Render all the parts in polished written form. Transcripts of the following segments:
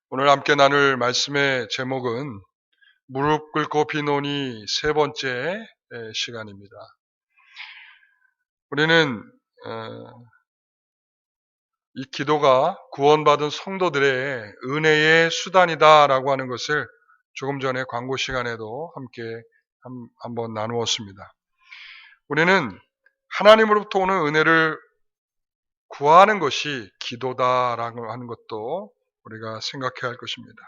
오늘 함께 나눌 말씀의 제목은 무릎 꿇고 비노니 세 번째 시간입니다. 우리는 이 기도가 구원받은 성도들의 은혜의 수단이다라고 하는 것을 조금 전에 광고 시간에도 함께 한번 나누었습니다. 우리는 하나님으로부터 오는 은혜를 구하는 것이 기도다라고 하는 것도 우리가 생각해야 할 것입니다.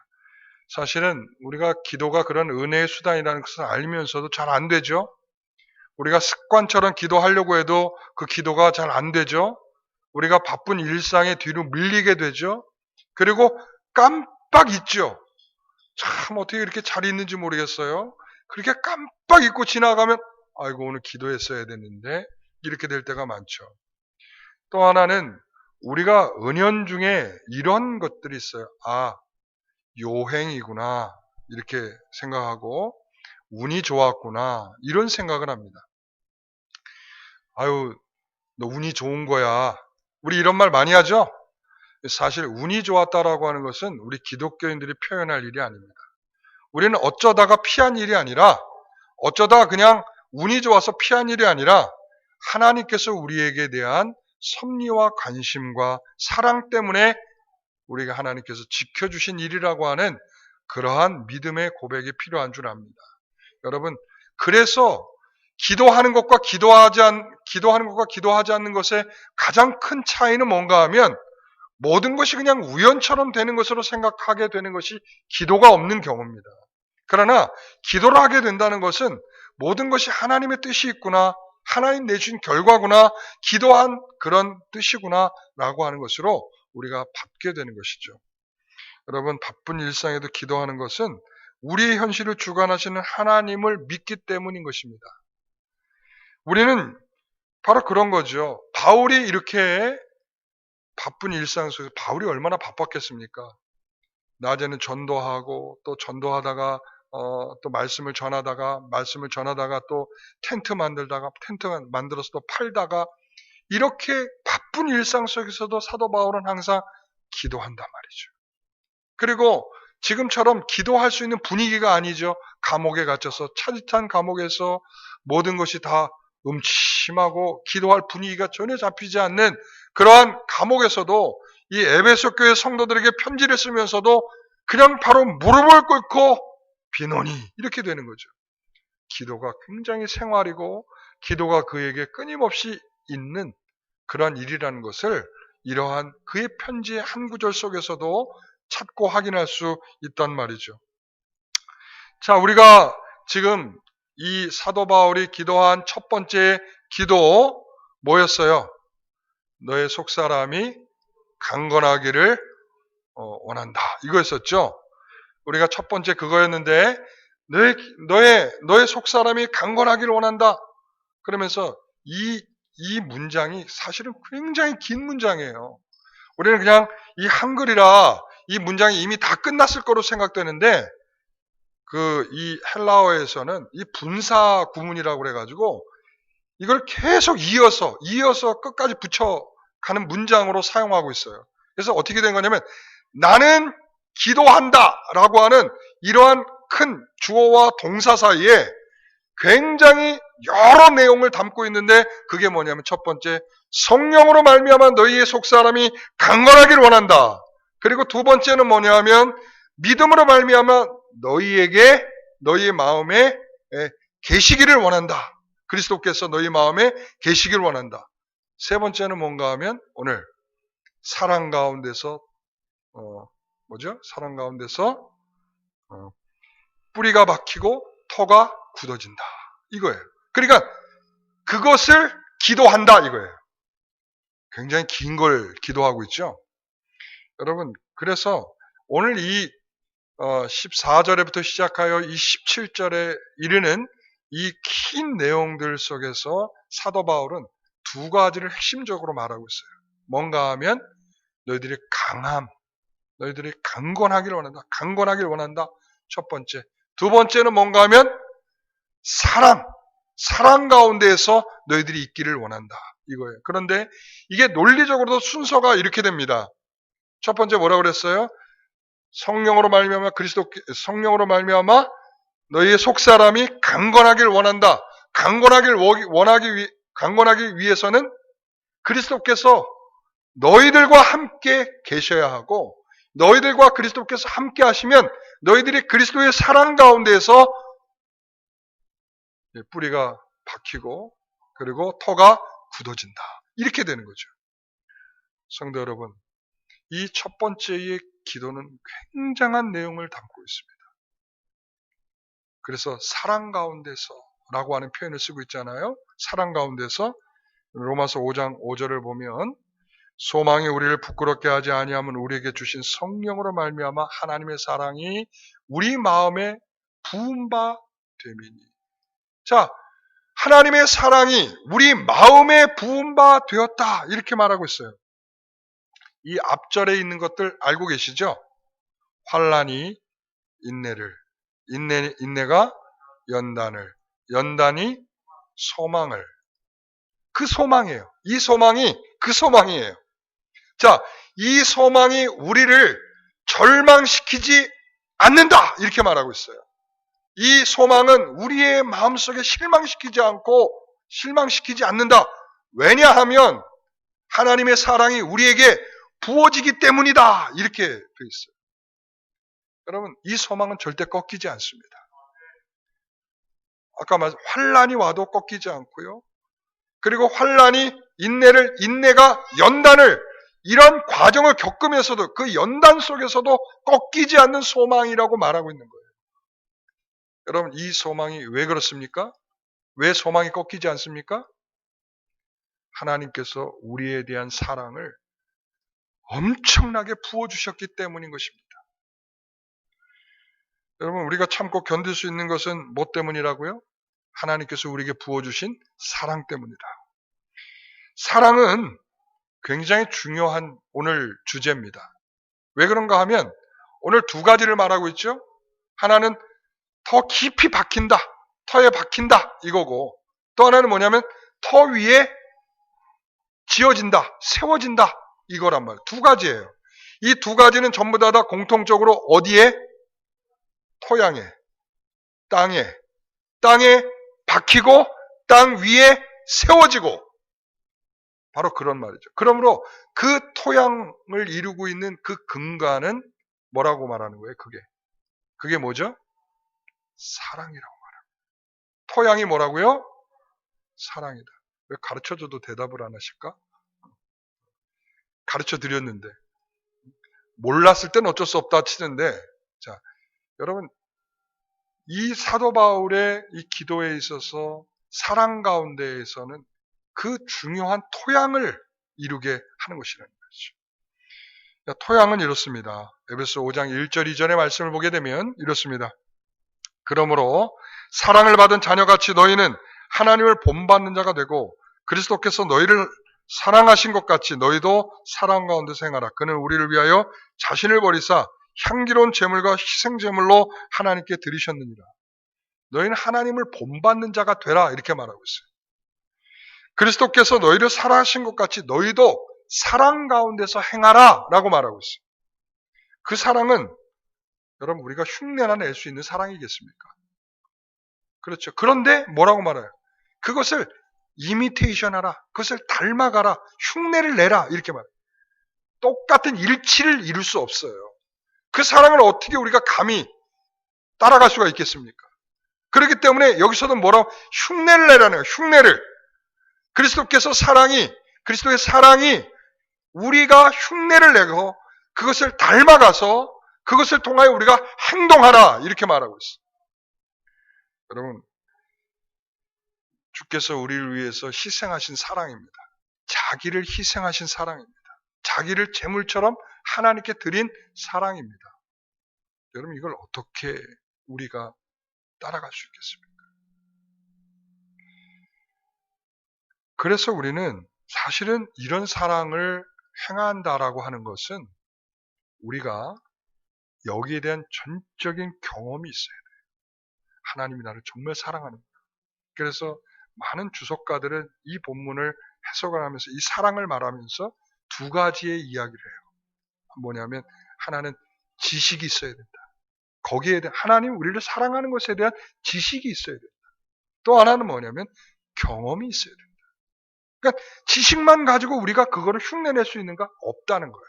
사실은 우리가 기도가 그런 은혜의 수단이라는 것을 알면서도 잘 안 되죠. 우리가 습관처럼 기도하려고 해도 그 기도가 잘 안 되죠. 우리가 바쁜 일상의 뒤로 밀리게 되죠. 그리고 깜빡 잊죠. 참 어떻게 이렇게 잘 잊는지 모르겠어요. 그렇게 깜빡 잊고 지나가면 아이고 오늘 기도했어야 됐는데 이렇게 될 때가 많죠. 또 하나는 우리가 은연중에 이런 것들이 있어요. 요행이구나 이렇게 생각하고 운이 좋았구나 이런 생각을 합니다. 아유 너 운이 좋은 거야. 우리 이런 말 많이 하죠. 사실 운이 좋았다라고 하는 것은 우리 기독교인들이 표현할 일이 아닙니다. 우리는 어쩌다가 피한 일이 아니라 어쩌다 그냥 운이 좋아서 피한 일이 아니라 하나님께서 우리에게 대한 섭리와 관심과 사랑 때문에 우리가 하나님께서 지켜주신 일이라고 하는 그러한 믿음의 고백이 필요한 줄 압니다. 여러분, 그래서 기도하는 것과 기도하지 않는 것의 가장 큰 차이는 뭔가 하면 모든 것이 그냥 우연처럼 되는 것으로 생각하게 되는 것이 기도가 없는 경우입니다. 그러나 기도를 하게 된다는 것은 모든 것이 하나님의 뜻이 있구나, 하나님 내주신 결과구나, 기도한 그런 뜻이구나 라고 하는 것으로 우리가 받게 되는 것이죠. 여러분, 바쁜 일상에도 기도하는 것은 우리의 현실을 주관하시는 하나님을 믿기 때문인 것입니다. 우리는 바로 그런 거죠. 바울이 이렇게 바쁜 일상 속에서 바울이 얼마나 바빴겠습니까? 낮에는 전도하고 또 전도하다가 또 말씀을 전하다가 또 텐트 만들어서 또 팔다가 이렇게 바쁜 일상 속에서도 사도 바울은 항상 기도한단 말이죠. 그리고 지금처럼 기도할 수 있는 분위기가 아니죠. 감옥에 갇혀서 차디찬 감옥에서 모든 것이 다 음침하고 기도할 분위기가 전혀 잡히지 않는 그러한 감옥에서도 이 에베소 교회 성도들에게 편지를 쓰면서도 그냥 바로 무릎을 꿇고 비노니 이렇게 되는 거죠. 기도가 굉장히 생활이고 기도가 그에게 끊임없이 있는 그런 일이라는 것을 이러한 그의 편지의 한 구절 속에서도 찾고 확인할 수 있단 말이죠. 자, 우리가 지금 이 사도 바울이 기도한 첫 번째 기도 뭐였어요? 너의 속사람이 강건하기를 원한다. 이거였었죠. 우리가 첫 번째 그거였는데 너의 속사람이 강건하기를 원한다. 그러면서 이 문장이 사실은 굉장히 긴 문장이에요. 우리는 그냥 이 한글이라 이 문장이 이미 다 끝났을 거로 생각되는데 이 헬라어에서는 이 분사 구문이라고 그래가지고 이걸 계속 이어서 끝까지 붙여가는 문장으로 사용하고 있어요. 그래서 어떻게 된 거냐면 나는 기도한다라고 하는 이러한 큰 주어와 동사 사이에 굉장히 여러 내용을 담고 있는데 그게 뭐냐면 첫 번째 성령으로 말미암아 너희의 속사람이 강건하기를 원한다. 그리고 두 번째는 뭐냐면 믿음으로 말미암아 너희의 마음에 계시기를 원한다. 그리스도께서 너희 마음에 계시기를 원한다. 세 번째는 뭔가 하면 오늘 사랑 가운데서 사랑 가운데서 뿌리가 박히고 터가 굳어진다. 이거예요. 그러니까 그것을 기도한다 이거예요. 굉장히 긴 걸 기도하고 있죠. 여러분, 그래서 오늘 이 14절에부터 시작하여 이 17절에 이르는 이 긴 내용들 속에서 사도 바울은 두 가지를 핵심적으로 말하고 있어요. 뭔가 하면 너희들이 강건하기를 원한다. 첫 번째. 두 번째는 뭔가 하면 사랑 가운데에서 너희들이 있기를 원한다. 이거예요. 그런데 이게 논리적으로도 순서가 이렇게 됩니다. 첫 번째 뭐라고 그랬어요? 성령으로 말미암아 너희의 속사람이 강건하길 원한다. 강건하기 위해서는 그리스도께서 너희들과 함께 계셔야 하고, 너희들과 그리스도께서 함께 하시면 너희들이 그리스도의 사랑 가운데에서 뿌리가 박히고 그리고 터가 굳어진다. 이렇게 되는 거죠. 성도 여러분, 이 첫 번째의 기도는 굉장한 내용을 담고 있습니다. 그래서 사랑 가운데서라고 하는 표현을 쓰고 있잖아요. 사랑 가운데서. 로마서 5장 5절을 보면 소망이 우리를 부끄럽게 하지 아니하면 우리에게 주신 성령으로 말미암아 하나님의 사랑이 우리 마음에 부은 바 됨이니. 자, 하나님의 사랑이 우리 마음에 부은 바 되었다. 이렇게 말하고 있어요. 이 앞절에 있는 것들 알고 계시죠? 환난이 인내를, 인내가 연단을, 연단이 소망을. 그 소망이에요. 이 소망이 그 소망이에요. 자, 이 소망이 우리를 절망시키지 않는다. 이렇게 말하고 있어요. 이 소망은 우리의 마음속에 실망시키지 않는다. 왜냐하면 하나님의 사랑이 우리에게 부어지기 때문이다. 이렇게 되어 있어요. 여러분, 이 소망은 절대 꺾이지 않습니다. 아까 말한 환난이 와도 꺾이지 않고요. 그리고 환난이 인내가 연단을, 이런 과정을 겪으면서도 그 연단 속에서도 꺾이지 않는 소망이라고 말하고 있는 거예요. 여러분, 이 소망이 왜 그렇습니까? 왜 소망이 꺾이지 않습니까? 하나님께서 우리에 대한 사랑을 엄청나게 부어주셨기 때문인 것입니다. 여러분, 우리가 참고 견딜 수 있는 것은 뭐 때문이라고요? 하나님께서 우리에게 부어주신 사랑 때문이다. 사랑은 굉장히 중요한 오늘 주제입니다. 왜 그런가 하면 오늘 두 가지를 말하고 있죠. 하나는 더 깊이 박힌다, 터에 박힌다 이거고, 또 하나는 뭐냐면 터 위에 지어진다, 세워진다 이거란 말이에요. 두 가지예요. 이 두 가지는 전부 다 공통적으로 어디에? 토양에, 땅에 박히고 땅 위에 세워지고, 바로 그런 말이죠. 그러므로 그 토양을 이루고 있는 그 근간은 뭐라고 말하는 거예요? 그게 뭐죠? 사랑이라고 말합니다. 토양이 뭐라고요? 사랑이다. 왜 가르쳐줘도 대답을 안 하실까? 가르쳐 드렸는데 몰랐을 땐 어쩔 수 없다 치는데, 자, 여러분, 이 사도 바울의 이 기도에 있어서 사랑 가운데에서는 그 중요한 토양을 이루게 하는 것이라는 것이죠. 토양은 이렇습니다. 에베소 5장 1절 2절의 말씀을 보게 되면 이렇습니다. 그러므로 사랑을 받은 자녀같이 너희는 하나님을 본받는 자가 되고 그리스도께서 너희를 사랑하신 것 같이 너희도 사랑 가운데서 행하라. 그는 우리를 위하여 자신을 버리사 향기로운 제물과 희생제물로 하나님께 드리셨느니라. 너희는 하나님을 본받는 자가 되라. 이렇게 말하고 있어요. 그리스도께서 너희를 사랑하신 것 같이 너희도 사랑 가운데서 행하라 라고 말하고 있어요. 그 사랑은 여러분 우리가 흉내나 낼 수 있는 사랑이겠습니까? 그렇죠. 그런데 뭐라고 말해요? 그것을 이미테이션 하라. 그것을 닮아가라. 흉내를 내라. 이렇게 말해요. 똑같은 일치를 이룰 수 없어요. 그 사랑을 어떻게 우리가 감히 따라갈 수가 있겠습니까? 그렇기 때문에 여기서도 뭐라고 흉내를 내라는 거예요. 흉내를. 그리스도의 사랑이 우리가 흉내를 내고 그것을 닮아가서 그것을 통하여 우리가 행동하라. 이렇게 말하고 있어요. 여러분, 주께서 우리를 위해서 희생하신 사랑입니다. 자기를 희생하신 사랑입니다. 자기를 제물처럼 하나님께 드린 사랑입니다. 여러분, 이걸 어떻게 우리가 따라갈 수 있겠습니까? 그래서 우리는 사실은 이런 사랑을 행한다라고 하는 것은 우리가 여기에 대한 전적인 경험이 있어야 돼요. 하나님이 나를 정말 사랑하는구나. 그래서 많은 주석가들은 이 본문을 해석을 하면서 이 사랑을 말하면서 두 가지의 이야기를 해요. 뭐냐면 하나는 지식이 있어야 된다. 거기에 대한 하나님 우리를 사랑하는 것에 대한 지식이 있어야 된다. 또 하나는 뭐냐면 경험이 있어야 된다. 그러니까 지식만 가지고 우리가 그거를 흉내낼 수 있는가? 없다는 거예요.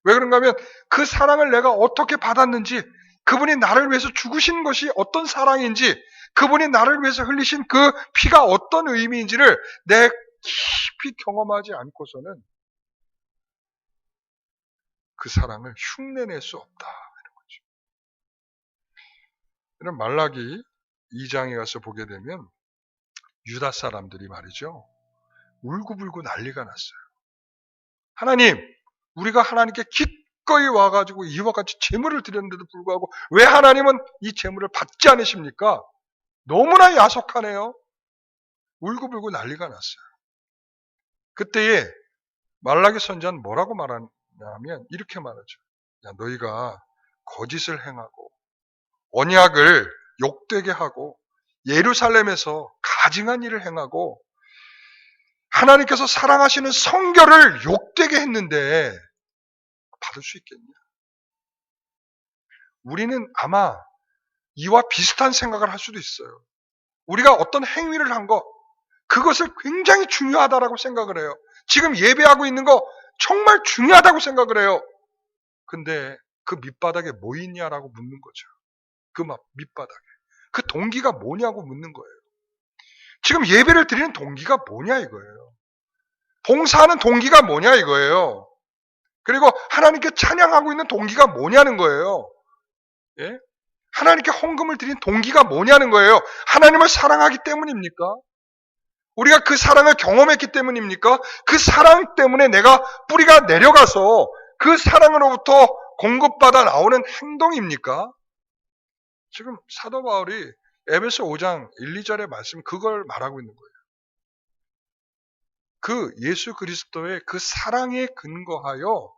왜 그런가 하면 그 사랑을 내가 어떻게 받았는지, 그분이 나를 위해서 죽으신 것이 어떤 사랑인지, 그분이 나를 위해서 흘리신 그 피가 어떤 의미인지를 내 깊이 경험하지 않고서는 그 사랑을 흉내낼 수 없다. 이런 거죠. 이런 말라기 2장에 가서 보게 되면 유다 사람들이 말이죠. 울고불고 난리가 났어요. 하나님, 우리가 하나님께 기꺼이 와가지고 이와 같이 제물을 드렸는데도 불구하고 왜 하나님은 이 제물을 받지 않으십니까? 너무나 야속하네요. 울고불고 난리가 났어요. 그때에 말라기 선지자는 뭐라고 말하냐면 이렇게 말하죠. 야, 너희가 거짓을 행하고 언약을 욕되게 하고 예루살렘에서 가증한 일을 행하고 하나님께서 사랑하시는 성결을 욕되게 했는데 받을 수 있겠냐? 우리는 아마 이와 비슷한 생각을 할 수도 있어요. 우리가 어떤 행위를 한 거, 그것을 굉장히 중요하다라고 생각을 해요. 지금 예배하고 있는 거 정말 중요하다고 생각을 해요. 근데 그 밑바닥에 뭐 있냐라고 묻는 거죠. 그 밑바닥에. 그 동기가 뭐냐고 묻는 거예요. 지금 예배를 드리는 동기가 뭐냐 이거예요. 봉사하는 동기가 뭐냐 이거예요. 그리고 하나님께 찬양하고 있는 동기가 뭐냐는 거예요. 예? 하나님께 헌금을 드린 동기가 뭐냐는 거예요. 하나님을 사랑하기 때문입니까? 우리가 그 사랑을 경험했기 때문입니까? 그 사랑 때문에 내가 뿌리가 내려가서 그 사랑으로부터 공급받아 나오는 행동입니까? 지금 사도 바울이 에베소 5장 1, 2절의 말씀 그걸 말하고 있는 거예요. 그 예수 그리스도의 그 사랑에 근거하여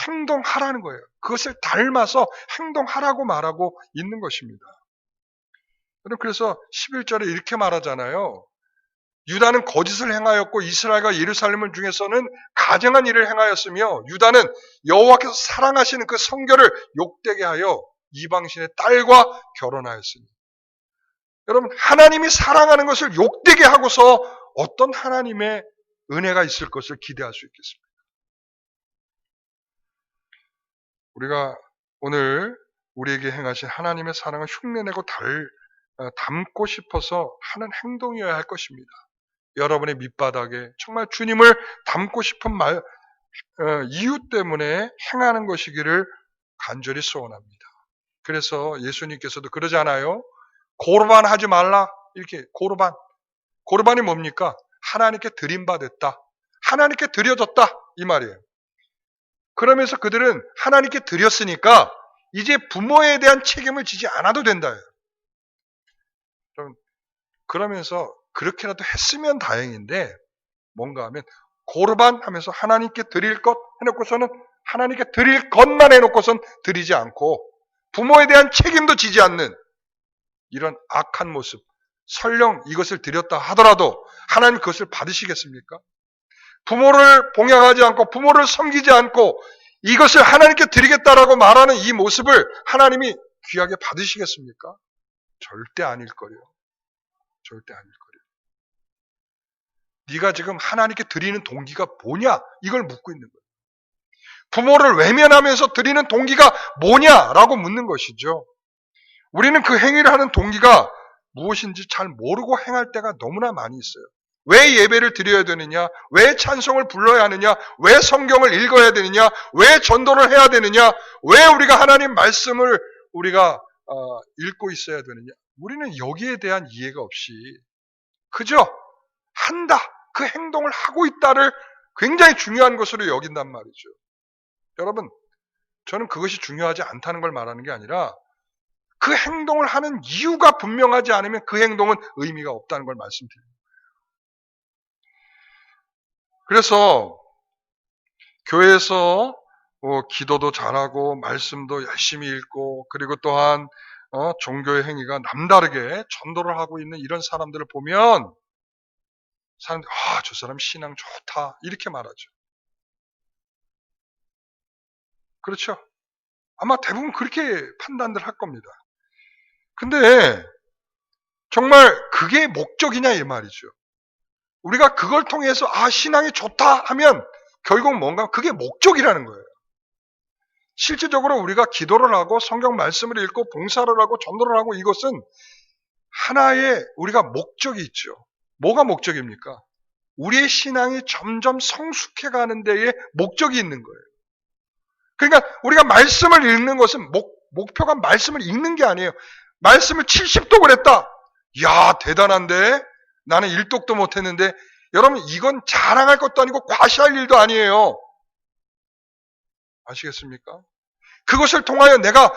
행동하라는 거예요. 그것을 닮아서 행동하라고 말하고 있는 것입니다. 그래서 11절에 이렇게 말하잖아요. 유다는 거짓을 행하였고 이스라엘과 예루살렘 중에서는 가증한 일을 행하였으며 유다는 여호와께서 사랑하시는 그 성결을 욕되게 하여 이방신의 딸과 결혼하였으니. 여러분, 하나님이 사랑하는 것을 욕되게 하고서 어떤 하나님의 은혜가 있을 것을 기대할 수 있겠습니까? 우리가 오늘 우리에게 행하신 하나님의 사랑을 흉내내고 담고 싶어서 하는 행동이어야 할 것입니다. 여러분의 밑바닥에 정말 주님을 담고 싶은 이유 때문에 행하는 것이기를 간절히 소원합니다. 그래서 예수님께서도 그러잖아요. 고르반 하지 말라. 이렇게 고르반이 뭡니까? 하나님께 드림받았다. 하나님께 드려졌다. 이 말이에요. 그러면서 그들은 하나님께 드렸으니까 이제 부모에 대한 책임을 지지 않아도 된다. 그러면서 그렇게라도 했으면 다행인데 뭔가 하면 고르반 하면서 하나님께 드릴 것 해놓고서는 하나님께 드릴 것만 해놓고선 드리지 않고 부모에 대한 책임도 지지 않는 이런 악한 모습. 설령 이것을 드렸다 하더라도 하나님 그것을 받으시겠습니까? 부모를 봉양하지 않고 부모를 섬기지 않고 이것을 하나님께 드리겠다라고 말하는 이 모습을 하나님이 귀하게 받으시겠습니까? 절대 아닐 거예요. 절대 아닐 거예요. 네가 지금 하나님께 드리는 동기가 뭐냐? 이걸 묻고 있는 거예요. 부모를 외면하면서 드리는 동기가 뭐냐라고 묻는 것이죠. 우리는 그 행위를 하는 동기가 무엇인지 잘 모르고 행할 때가 너무나 많이 있어요. 왜 예배를 드려야 되느냐? 왜 찬송을 불러야 하느냐? 왜 성경을 읽어야 되느냐? 왜 전도를 해야 되느냐? 왜 우리가 하나님 말씀을 우리가 읽고 있어야 되느냐? 우리는 여기에 대한 이해가 없이 그저 한다. 그 행동을 하고 있다를 굉장히 중요한 것으로 여긴단 말이죠. 여러분, 저는 그것이 중요하지 않다는 걸 말하는 게 아니라 그 행동을 하는 이유가 분명하지 않으면 그 행동은 의미가 없다는 걸 말씀드립니다. 그래서 교회에서 기도도 잘하고 말씀도 열심히 읽고 그리고 또한 종교의 행위가 남다르게 전도를 하고 있는 이런 사람들을 보면 사람들이 저 사람 신앙 좋다 이렇게 말하죠. 그렇죠? 아마 대부분 그렇게 판단들 할 겁니다. 근데 정말 그게 목적이냐 이 말이죠. 우리가 그걸 통해서 신앙이 좋다 하면 결국 뭔가 그게 목적이라는 거예요. 실질적으로 우리가 기도를 하고 성경 말씀을 읽고 봉사를 하고 전도를 하고 이것은 하나의 우리가 목적이 있죠. 뭐가 목적입니까? 우리의 신앙이 점점 성숙해가는 데에 목적이 있는 거예요. 그러니까 우리가 말씀을 읽는 것은 목표가 말씀을 읽는 게 아니에요. 말씀을 70독을 했다. 야, 대단한데? 나는 1독도 못했는데. 여러분, 이건 자랑할 것도 아니고 과시할 일도 아니에요. 아시겠습니까? 그것을 통하여 내가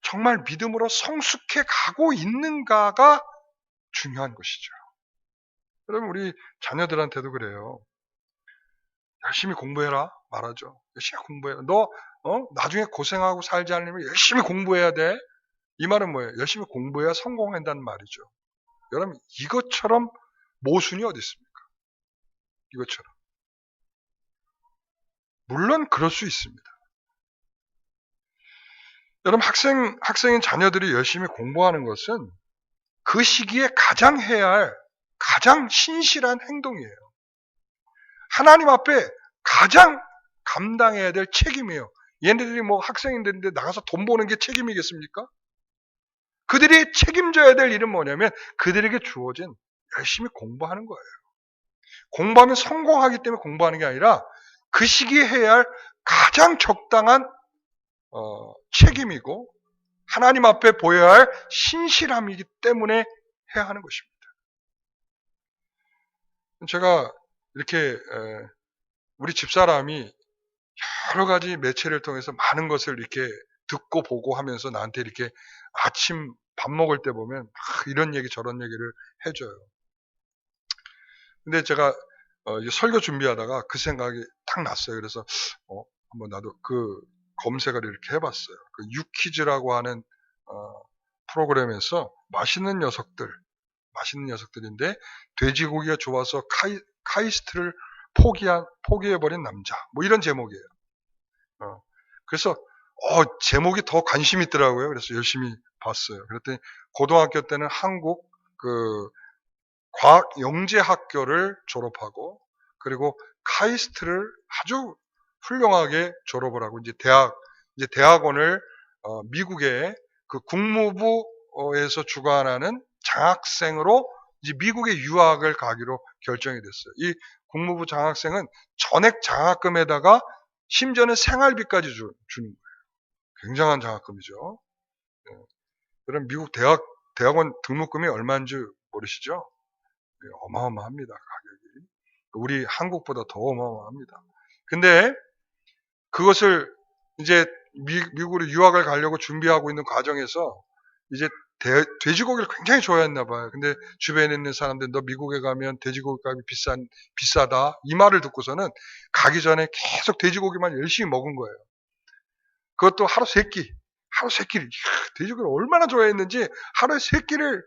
정말 믿음으로 성숙해 가고 있는가가 중요한 것이죠. 여러분, 우리 자녀들한테도 그래요. 열심히 공부해라 말하죠. 열심히 공부해라. 너 나중에 고생하고 살지 않으면 열심히 공부해야 돼. 이 말은 뭐예요? 열심히 공부해야 성공한다는 말이죠. 여러분, 이것처럼 모순이 어디 있습니까? 이것처럼. 물론 그럴 수 있습니다. 여러분, 학생인 자녀들이 열심히 공부하는 것은 그 시기에 가장 해야 할 가장 신실한 행동이에요. 하나님 앞에 가장 감당해야 될 책임이에요. 얘네들이 뭐 학생인들인데 나가서 돈 버는 게 책임이겠습니까? 그들이 책임져야 될 일은 뭐냐면 그들에게 주어진 열심히 공부하는 거예요. 공부하면 성공하기 때문에 공부하는 게 아니라 그 시기에 해야 할 가장 적당한 책임이고 하나님 앞에 보여야 할 신실함이기 때문에 해야 하는 것입니다. 제가 이렇게 우리 집사람이 여러 가지 매체를 통해서 많은 것을 이렇게 듣고 보고 하면서 나한테 이렇게 아침 밥 먹을 때 보면 막 이런 얘기 저런 얘기를 해줘요. 근데 제가 설교 준비하다가 그 생각이 딱 났어요. 그래서 한번 나도 그 검색을 이렇게 해봤어요. 그 유퀴즈라고 하는 프로그램에서 맛있는 녀석들인데 돼지고기가 좋아서 카이스트를 포기해버린 남자 뭐 이런 제목이에요. 그래서 제목이 더 관심 있더라고요. 그래서 열심히 봤어요. 그랬더니 고등학교 때는 한국 그 과학영재학교를 졸업하고 그리고 카이스트를 아주 훌륭하게 졸업을 하고 이제 대학원을 미국의 그 국무부에서 주관하는 장학생으로 이제 미국에 유학을 가기로 결정이 됐어요. 이 국무부 장학생은 전액 장학금에다가 심지어는 생활비까지 주는 거예요. 굉장한 장학금이죠. 그럼 미국 대학원 등록금이 얼마인지 모르시죠? 어마어마합니다, 가격이. 우리 한국보다 더 어마어마합니다. 근데 그것을 이제 미국으로 유학을 가려고 준비하고 있는 과정에서 이제 돼지고기를 굉장히 좋아했나 봐요. 근데 주변에 있는 사람들 너 미국에 가면 돼지고기 값이 비싸다 이 말을 듣고서는 가기 전에 계속 돼지고기만 열심히 먹은 거예요. 그것도 하루 세 끼. 돼지고기를 얼마나 좋아했는지 하루에 세 끼를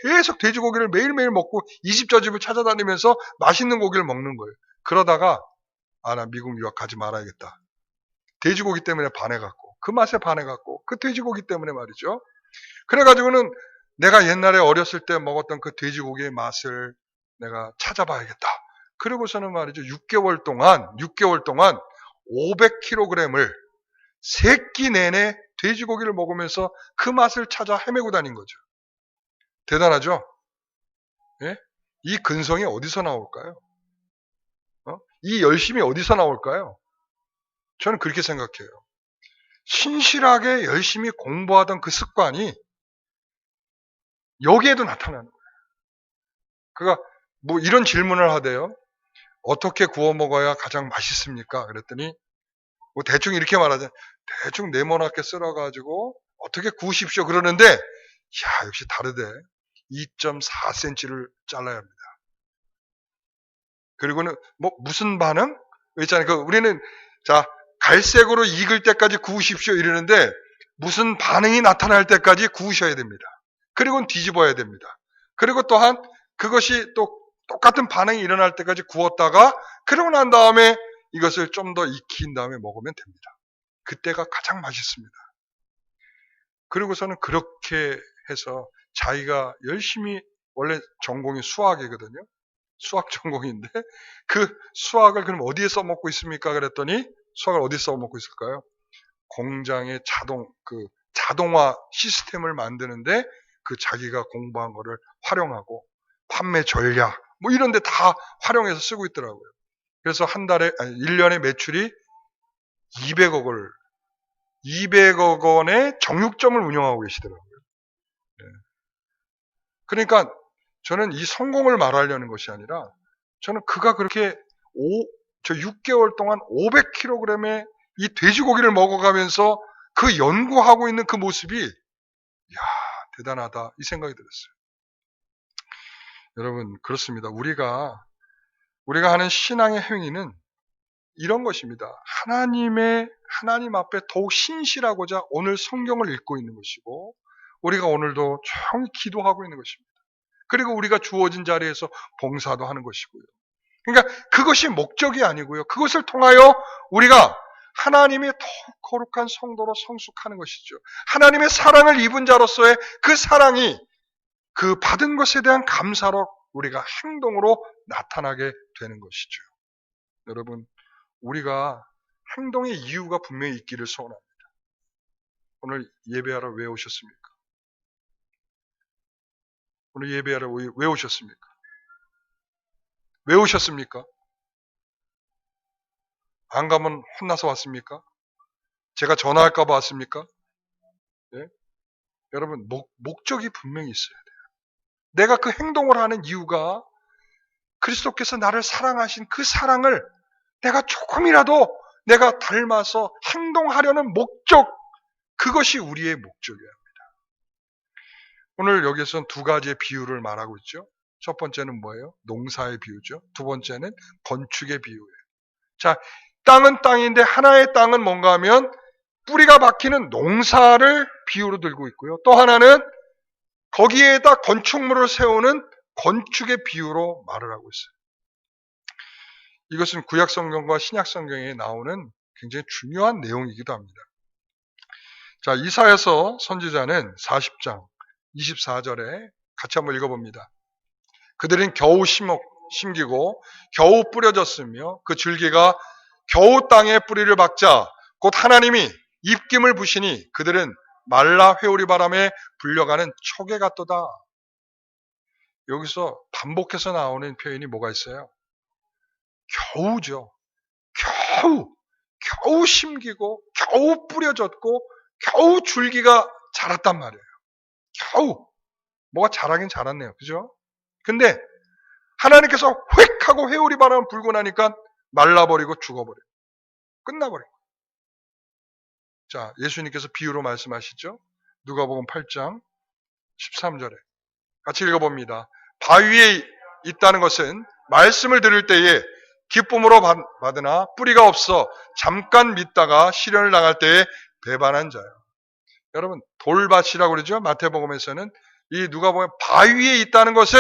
계속 돼지고기를 매일매일 먹고 이 집 저 집을 찾아다니면서 맛있는 고기를 먹는 거예요. 그러다가 나 미국 유학 가지 말아야겠다. 돼지고기 때문에 반해갖고 그 맛에 반해갖고 그 돼지고기 때문에 말이죠. 그래가지고는 내가 옛날에 어렸을 때 먹었던 그 돼지고기의 맛을 내가 찾아봐야겠다. 그러고서는 말이죠. 6개월 동안 500kg을 3끼 내내 돼지고기를 먹으면서 그 맛을 찾아 헤매고 다닌 거죠. 대단하죠? 예? 이 근성이 어디서 나올까요? 이 열심이 어디서 나올까요? 저는 그렇게 생각해요. 신실하게 열심히 공부하던 그 습관이 여기에도 나타나는 거예요. 그가 뭐 이런 질문을 하대요. 어떻게 구워 먹어야 가장 맛있습니까? 그랬더니 뭐 대충 이렇게 말하죠. 대충 네모나게 썰어가지고 어떻게 구우십시오 그러는데 역시 다르대. 2.4cm를 잘라야 합니다. 그리고는 뭐 무슨 반응? 있잖아요. 우리는 갈색으로 익을 때까지 구우십시오 이러는데 무슨 반응이 나타날 때까지 구우셔야 됩니다. 그리고는 뒤집어야 됩니다. 그리고 또한 그것이 또 똑같은 반응이 일어날 때까지 구웠다가 그러고 난 다음에 이것을 좀 더 익힌 다음에 먹으면 됩니다. 그때가 가장 맛있습니다. 그리고서는 그렇게 해서 자기가 열심히, 원래 전공이 수학이거든요. 수학 전공인데 그 수학을 그럼 어디에 써먹고 있습니까? 그랬더니 수학을 어디에 써먹고 있을까요? 공장의 자동화 시스템을 만드는데 그 자기가 공부한 거를 활용하고 판매 전략 뭐 이런 데 다 활용해서 쓰고 있더라고요. 그래서 1년에 매출이 200억 원의 정육점을 운영하고 계시더라고요. 네. 그러니까 저는 이 성공을 말하려는 것이 아니라 저는 그가 그렇게 6개월 동안 500kg의 이 돼지고기를 먹어가면서 그 연구하고 있는 그 모습이 이야, 대단하다 이 생각이 들었어요. 여러분 그렇습니다. 우리가 하는 신앙의 행위는 이런 것입니다. 하나님 앞에 더욱 신실하고자 오늘 성경을 읽고 있는 것이고 우리가 오늘도 조용히 기도하고 있는 것입니다. 그리고 우리가 주어진 자리에서 봉사도 하는 것이고요. 그러니까 그것이 목적이 아니고요. 그것을 통하여 우리가 하나님의 더욱 거룩한 성도로 성숙하는 것이죠. 하나님의 사랑을 입은 자로서의 그 사랑이 그 받은 것에 대한 감사로 우리가 행동으로 나타나게 되는 것이죠. 여러분, 우리가 행동의 이유가 분명히 있기를 소원합니다. 오늘 예배하러 왜 오셨습니까? 오늘 예배하러 왜 오셨습니까? 왜 오셨습니까? 안 가면 혼나서 왔습니까? 제가 전화할까 봐 왔습니까? 예? 여러분, 목적이 분명히 있어야 돼요. 내가 그 행동을 하는 이유가 그리스도께서 나를 사랑하신 그 사랑을 내가 조금이라도 내가 닮아서 행동하려는 목적, 그것이 우리의 목적이야. 오늘 여기서는 두 가지의 비유를 말하고 있죠. 첫 번째는 뭐예요? 농사의 비유죠. 두 번째는 건축의 비유예요. 자, 땅은 땅인데 하나의 땅은 뭔가 하면 뿌리가 박히는 농사를 비유로 들고 있고요. 또 하나는 거기에다 건축물을 세우는 건축의 비유로 말을 하고 있어요. 이것은 구약 성경과 신약 성경에 나오는 굉장히 중요한 내용이기도 합니다. 자, 이사야서 선지자는 40장 24절에 같이 한번 읽어봅니다. 그들은 겨우 심기고 겨우 뿌려졌으며 그 줄기가 겨우 땅에 뿌리를 박자 곧 하나님이 입김을 부시니 그들은 말라 회오리 바람에 불려가는 촉에 같도다. 여기서 반복해서 나오는 표현이 뭐가 있어요? 겨우죠. 겨우 심기고 겨우 뿌려졌고 겨우 줄기가 자랐단 말이에요. 겨우. 뭐가 자라긴 자랐네요. 그죠? 근데 하나님께서 휙 하고 회오리 바람 불고 나니까 말라버리고 죽어버려요. 끝나버려요. 자, 예수님께서 비유로 말씀하시죠. 누가복음 8장 13절에 같이 읽어봅니다. 바위에 있다는 것은 말씀을 들을 때에 기쁨으로 받으나 뿌리가 없어 잠깐 믿다가 시련을 당할 때에 배반한 자요. 여러분 돌밭이라고 그러죠. 마태복음에서는 이 누가복음 바위에 있다는 것은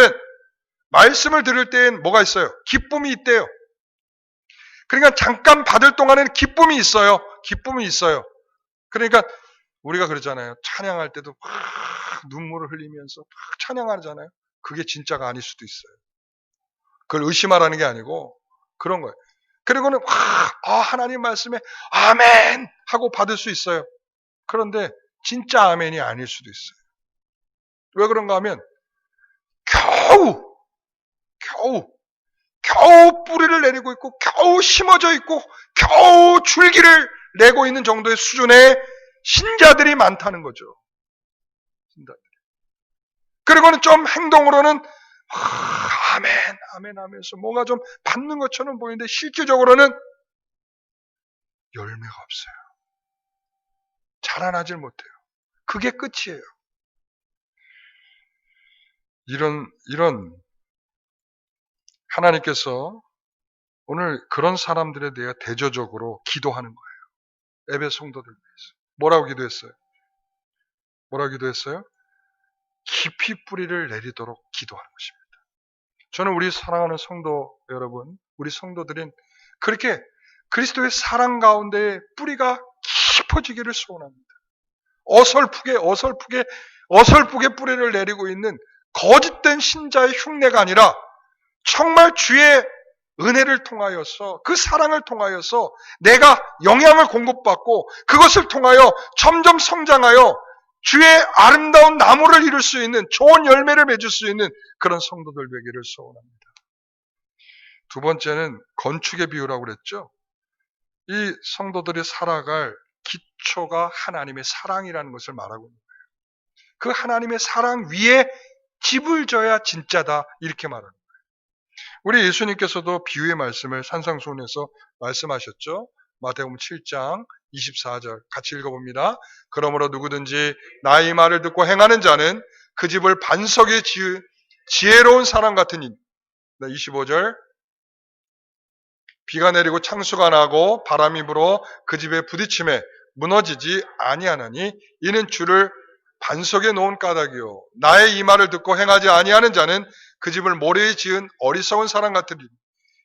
말씀을 들을 때엔 뭐가 있어요? 기쁨이 있대요. 그러니까 잠깐 받을 동안에는 기쁨이 있어요. 기쁨이 있어요. 그러니까 우리가 그러잖아요. 찬양할 때도 막 눈물을 흘리면서 막 찬양하잖아요. 그게 진짜가 아닐 수도 있어요. 그걸 의심하라는 게 아니고 그런 거예요. 그리고는 하나님 말씀에 아멘 하고 받을 수 있어요. 그런데 진짜 아멘이 아닐 수도 있어요. 왜 그런가 하면 겨우 뿌리를 내리고 있고 겨우 심어져 있고 겨우 줄기를 내고 있는 정도의 수준의 신자들이 많다는 거죠. 신자들이. 그리고는 좀 행동으로는 아멘 하면서 뭔가 좀 받는 것처럼 보이는데 실질적으로는 열매가 없어요. 자라나질 못해요. 그게 끝이에요. 이런 하나님께서 오늘 그런 사람들에 대해 대조적으로 기도하는 거예요. 에베소 성도들 위해서. 뭐라고 기도했어요? 깊이 뿌리를 내리도록 기도하는 것입니다. 저는 우리 사랑하는 성도 여러분, 우리 성도들은 그렇게 그리스도의 사랑 가운데 뿌리가 깊어지기를 소원합니다. 어설프게 뿌리를 내리고 있는 거짓된 신자의 흉내가 아니라 정말 주의 은혜를 통하여서 그 사랑을 통하여서 내가 영향을 공급받고 그것을 통하여 점점 성장하여 주의 아름다운 나무를 이룰 수 있는 좋은 열매를 맺을 수 있는 그런 성도들 되기를 소원합니다. 두 번째는 건축의 비유라고 그랬죠. 이 성도들이 살아갈 기초가 하나님의 사랑이라는 것을 말하고 있는 거예요. 그 하나님의 사랑 위에 집을 져야 진짜다 이렇게 말하는 거예요. 우리 예수님께서도 비유의 말씀을 산상수훈에서 말씀하셨죠. 마태복음 7장 24절 같이 읽어봅니다. 그러므로 누구든지 나의 말을 듣고 행하는 자는 그 집을 반석에 지은 지혜로운 사람 같으니 25절 비가 내리고 창수가 나고 바람이 불어 그 집에 부딪힘에 무너지지 아니하나니 이는 주를 반석에 놓은 까닭이요 나의 이 말을 듣고 행하지 아니하는 자는 그 집을 모래에 지은 어리석은 사람 같으니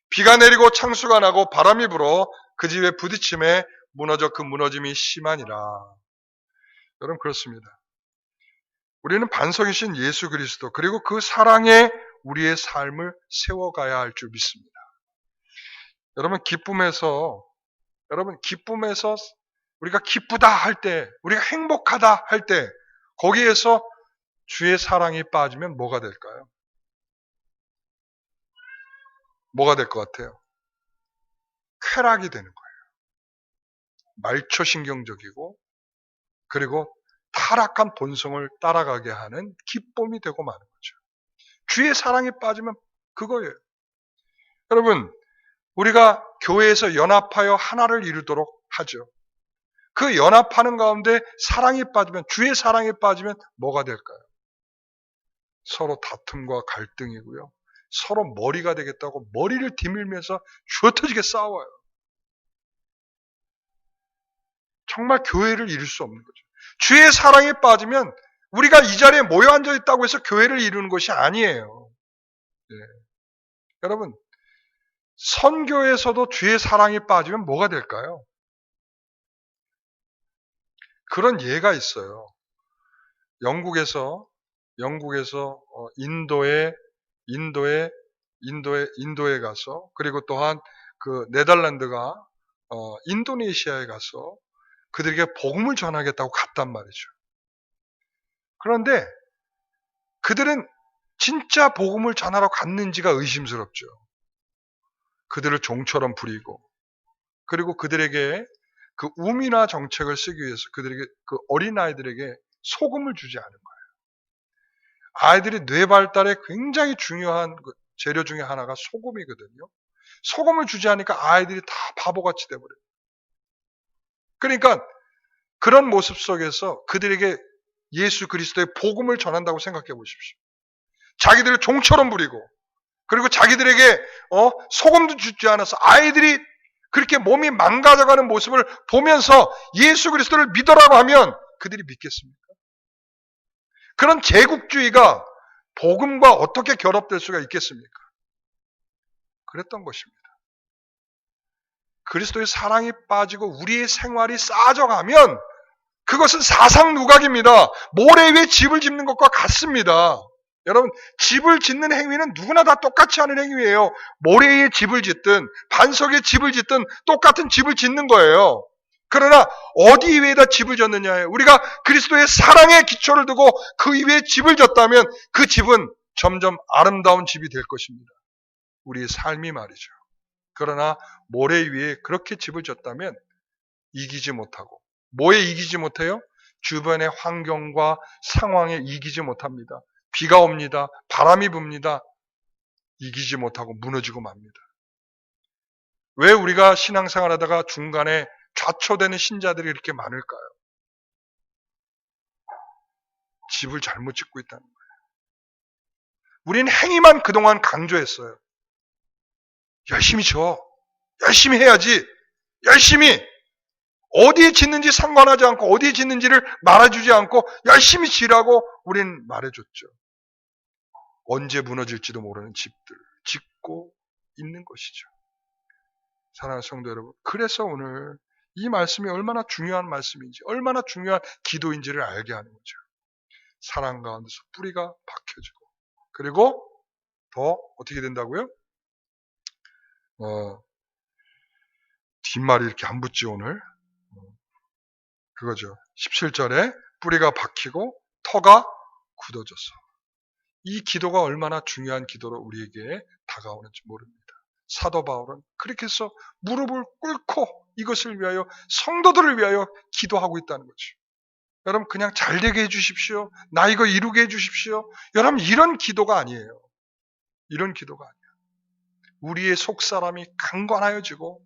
비가 내리고 창수가 나고 바람이 불어 그 집에 부딪힘에 무너져 그 무너짐이 심하니라. 여러분 그렇습니다. 우리는 반석이신 예수 그리스도 그리고 그 사랑에 우리의 삶을 세워가야 할 줄 믿습니다. 여러분 기쁨에서 우리가 기쁘다 할 때, 우리가 행복하다 할 때 거기에서 주의 사랑이 빠지면 뭐가 될까요? 뭐가 될 것 같아요? 쾌락이 되는 거예요. 말초신경적이고 그리고 타락한 본성을 따라가게 하는 기쁨이 되고 마는 거죠. 주의 사랑이 빠지면 그거예요. 여러분 우리가 교회에서 연합하여 하나를 이루도록 하죠. 그 연합하는 가운데 사랑이 빠지면 주의 사랑이 빠지면 뭐가 될까요? 서로 다툼과 갈등이고요. 서로 머리가 되겠다고 머리를 디밀면서 쥐어터지게 싸워요. 정말 교회를 이룰 수 없는 거죠. 주의 사랑에 빠지면 우리가 이 자리에 모여 앉아 있다고 해서 교회를 이루는 것이 아니에요. 네. 여러분 선교에서도 주의 사랑이 빠지면 뭐가 될까요? 그런 예가 있어요. 영국에서 인도에 가서 그리고 또한 그 네덜란드가 인도네시아에 가서 그들에게 복음을 전하겠다고 갔단 말이죠. 그런데 그들은 진짜 복음을 전하러 갔는지가 의심스럽죠. 그들을 종처럼 부리고 그리고 그들에게 그 우미나 정책을 쓰기 위해서 그들에게 그 어린아이들에게 소금을 주지 않은 거예요. 아이들이 뇌 발달에 굉장히 중요한 그 재료 중에 하나가 소금이거든요. 소금을 주지 않으니까 아이들이 다 바보같이 돼버려요. 그러니까 그런 모습 속에서 그들에게 예수 그리스도의 복음을 전한다고 생각해 보십시오. 자기들을 종처럼 부리고 그리고 자기들에게 소금도 주지 않아서 아이들이 그렇게 몸이 망가져가는 모습을 보면서 예수 그리스도를 믿으라고 하면 그들이 믿겠습니까? 그런 제국주의가 복음과 어떻게 결합될 수가 있겠습니까? 그랬던 것입니다. 그리스도의 사랑이 빠지고 우리의 생활이 싸져가면 그것은 사상누각입니다. 모래 위에 집을 짓는 것과 같습니다. 여러분 집을 짓는 행위는 누구나 다 똑같이 하는 행위예요. 모래 위에 집을 짓든 반석에 집을 짓든 똑같은 집을 짓는 거예요. 그러나 어디 위에다 집을 졌느냐예요. 우리가 그리스도의 사랑의 기초를 두고 그 위에 집을 졌다면 그 집은 점점 아름다운 집이 될 것입니다. 우리의 삶이 말이죠. 그러나 모래 위에 그렇게 집을 졌다면 이기지 못하고 뭐에 이기지 못해요? 주변의 환경과 상황에 이기지 못합니다. 비가 옵니다. 바람이 붑니다. 이기지 못하고 무너지고 맙니다. 왜 우리가 신앙생활하다가 중간에 좌초되는 신자들이 이렇게 많을까요? 집을 잘못 짓고 있다는 거예요. 우리는 행위만 그동안 강조했어요. 열심히 져. 열심히 해야지. 열심히. 어디에 짓는지 상관하지 않고 어디에 짓는지를 말해주지 않고 열심히 지라고 우리는 말해줬죠. 언제 무너질지도 모르는 집들 짓고 있는 것이죠. 사랑하는 성도 여러분, 그래서 오늘 이 말씀이 얼마나 중요한 말씀인지, 얼마나 중요한 기도인지를 알게 하는 거죠. 사랑 가운데서 뿌리가 박혀지고, 그리고 더 어떻게 된다고요? 뒷말이 이렇게 안 붙지 오늘. 그거죠. 17절에 뿌리가 박히고 터가 굳어졌어. 이 기도가 얼마나 중요한 기도로 우리에게 다가오는지 모릅니다. 사도 바울은 그렇게 해서 무릎을 꿇고 이것을 위하여, 성도들을 위하여 기도하고 있다는 거죠. 여러분, 그냥 잘 되게 해주십시오. 나 이거 이루게 해주십시오. 여러분, 이런 기도가 아니에요. 이런 기도가 아니에요. 우리의 속사람이 강건하여지고,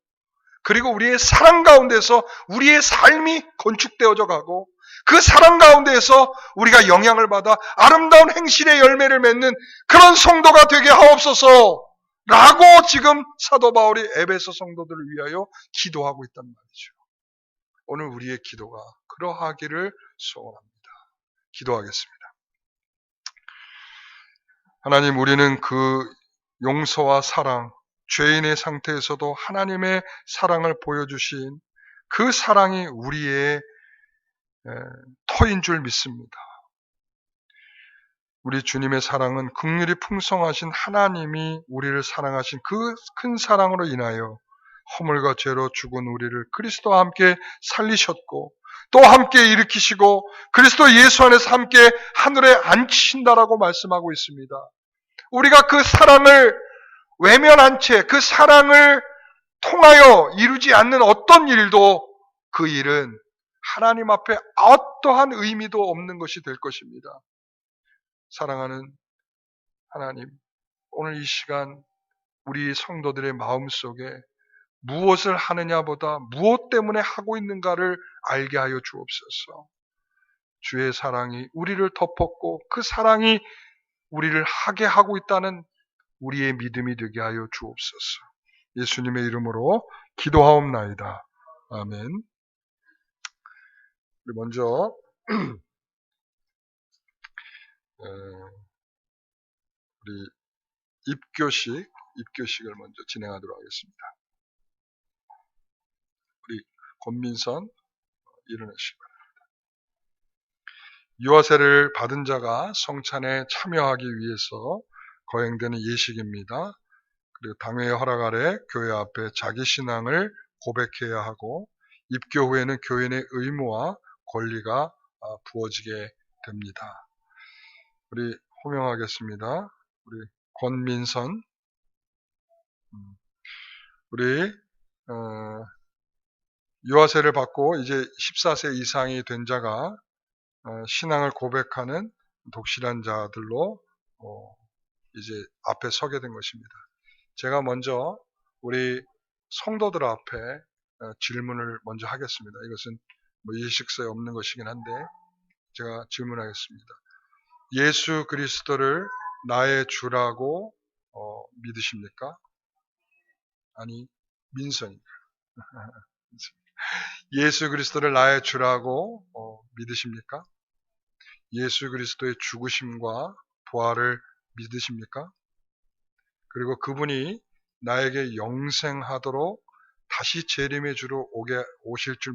그리고 우리의 사랑 가운데서 우리의 삶이 건축되어져 가고, 그 사랑 가운데에서 우리가 영향을 받아 아름다운 행실의 열매를 맺는 그런 성도가 되게 하옵소서 라고 지금 사도 바울이 에베소 성도들을 위하여 기도하고 있단 말이죠. 오늘 우리의 기도가 그러하기를 소원합니다. 기도하겠습니다. 하나님, 우리는 그 용서와 사랑, 죄인의 상태에서도 하나님의 사랑을 보여주신 그 사랑이 우리의 터인 줄 믿습니다. 우리 주님의 사랑은 긍휼이 풍성하신 하나님이 우리를 사랑하신 그 큰 사랑으로 인하여 허물과 죄로 죽은 우리를 그리스도와 함께 살리셨고, 또 함께 일으키시고 그리스도 예수 안에서 함께 하늘에 앉히신다라고 말씀하고 있습니다. 우리가 그 사랑을 외면한 채, 그 사랑을 통하여 이루지 않는 어떤 일도 그 일은 하나님 앞에 어떠한 의미도 없는 것이 될 것입니다. 사랑하는 하나님, 오늘 이 시간 우리 성도들의 마음속에 무엇을 하느냐보다 무엇 때문에 하고 있는가를 알게 하여 주옵소서. 주의 사랑이 우리를 덮었고 그 사랑이 우리를 하게 하고 있다는 우리의 믿음이 되게 하여 주옵소서. 예수님의 이름으로 기도하옵나이다. 아멘. 우리 먼저 우리 입교식을 먼저 진행하도록 하겠습니다. 우리 권민선 일어나시기 바랍니다. 유아세를 받은 자가 성찬에 참여하기 위해서 거행되는 예식입니다. 그리고 당회의 허락 아래 교회 앞에 자기 신앙을 고백해야 하고, 입교 후에는 교인의 의무와 권리가 부어지게 됩니다. 우리 호명하겠습니다. 우리 권민선, 우리 유아세를 받고 이제 14세 이상이 된 자가 신앙을 고백하는 독실한 자들로 이제 앞에 서게 된 것입니다. 제가 먼저 우리 성도들 앞에 질문을 먼저 하겠습니다. 이것은 예식서에 없는 것이긴 한데 제가 질문하겠습니다. 예수 그리스도를 나의 주라고 믿으십니까? 아니, 민선입니다. 예수 그리스도를 나의 주라고 믿으십니까? 예수 그리스도의 죽으심과 부활을 믿으십니까? 그리고 그분이 나에게 영생하도록 다시 재림의 주로 오실 줄